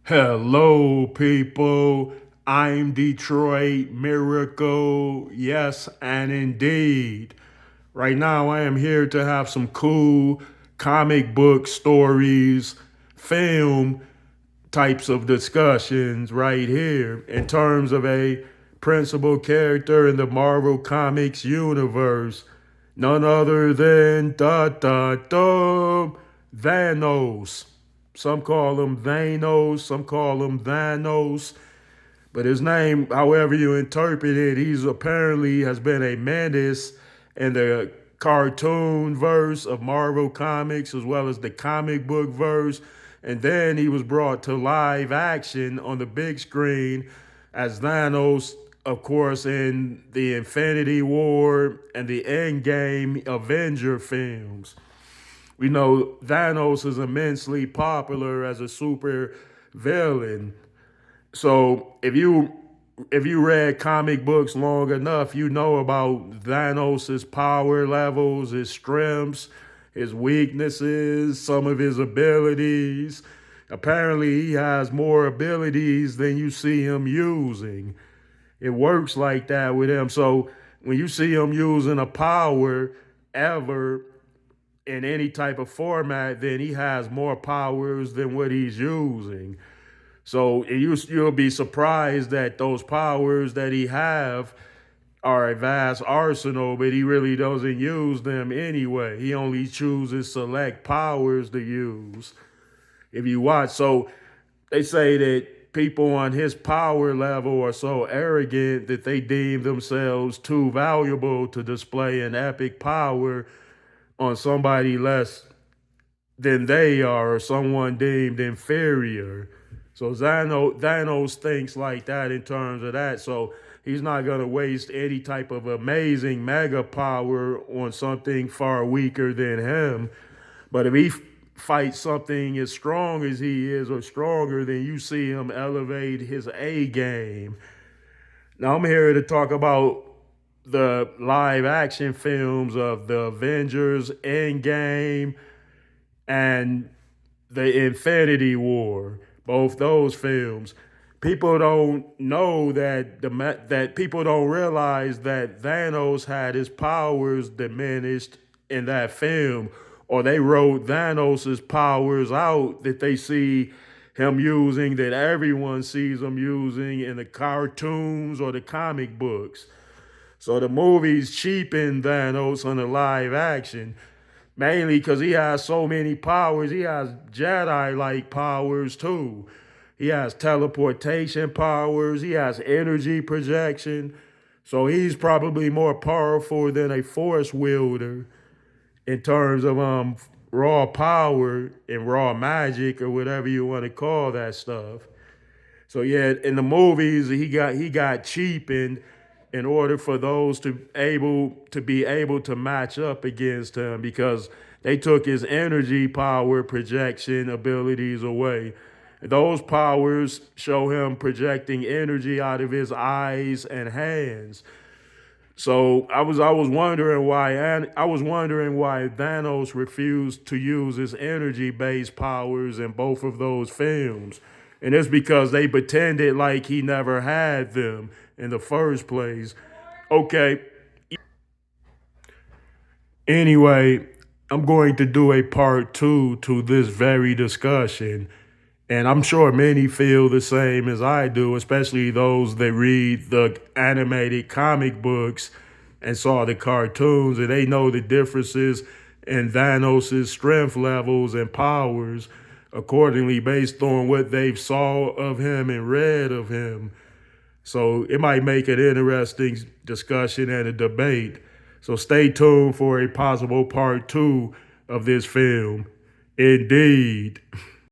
Hello, people. I'm Detroit Miracle. Yes, and indeed. Right now, I am here to have some cool comic book stories, film types of discussions right here in terms of a principal character in the Marvel Comics universe. None other than Thanos. Some call him Thanos, some call him Thanos. But his name, however you interpret it, he's apparently has been a menace in the cartoon verse of Marvel Comics as well as the comic book verse. And then he was brought to live action on the big screen as Thanos, of course, in the Infinity War and the Endgame Avenger films. We know Thanos is immensely popular as a super villain. So if you read comic books long enough, you know about Thanos' power levels, his strengths, his weaknesses, some of his abilities. Apparently, he has more abilities than you see him using. It works like that with him. So when you see him using a power ever in any type of format, then he has more powers than what he's using. So you'll be surprised that those powers that he have are a vast arsenal, but he really doesn't use them anyway. He only chooses select powers to use. If you watch, so they say that people on his power level are so arrogant that they deem themselves too valuable to display an epic power on somebody less than they are or someone deemed inferior. So Thanos thinks like that in terms of that. So he's not going to waste any type of amazing mega power on something far weaker than him. But if he fights something as strong as he is or stronger, then you see him elevate his A game. Now I'm here to talk about the live action films of the Avengers Endgame and the Infinity War, both those films. People don't know that people don't realize that Thanos had his powers diminished in that film, or they wrote Thanos's powers out that they see him using, that everyone sees him using in the cartoons or the comic books. So the movies cheapen Thanos on the live action, mainly because he has so many powers. He has Jedi like powers too. He has teleportation powers. He has energy projection. So he's probably more powerful than a force wielder in terms of raw power and raw magic or whatever you want to call that stuff. So yeah, in the movies he got cheapened in order for those to be able to match up against him because they took his energy power projection abilities away. Those powers show him projecting energy out of his eyes and hands. So I was wondering why, and I was wondering why Thanos refused to use his energy based powers in both of those films. And it's because they pretended like he never had them in the first place. Okay. Anyway, I'm going to do a part two to this very discussion. And I'm sure many feel the same as I do, especially those that read the animated comic books and saw the cartoons, and they know the differences in Thanos' strength levels and powers accordingly based on what they've saw of him and read of him. So it might make an interesting discussion and a debate. So stay tuned for a possible part two of this film. Indeed.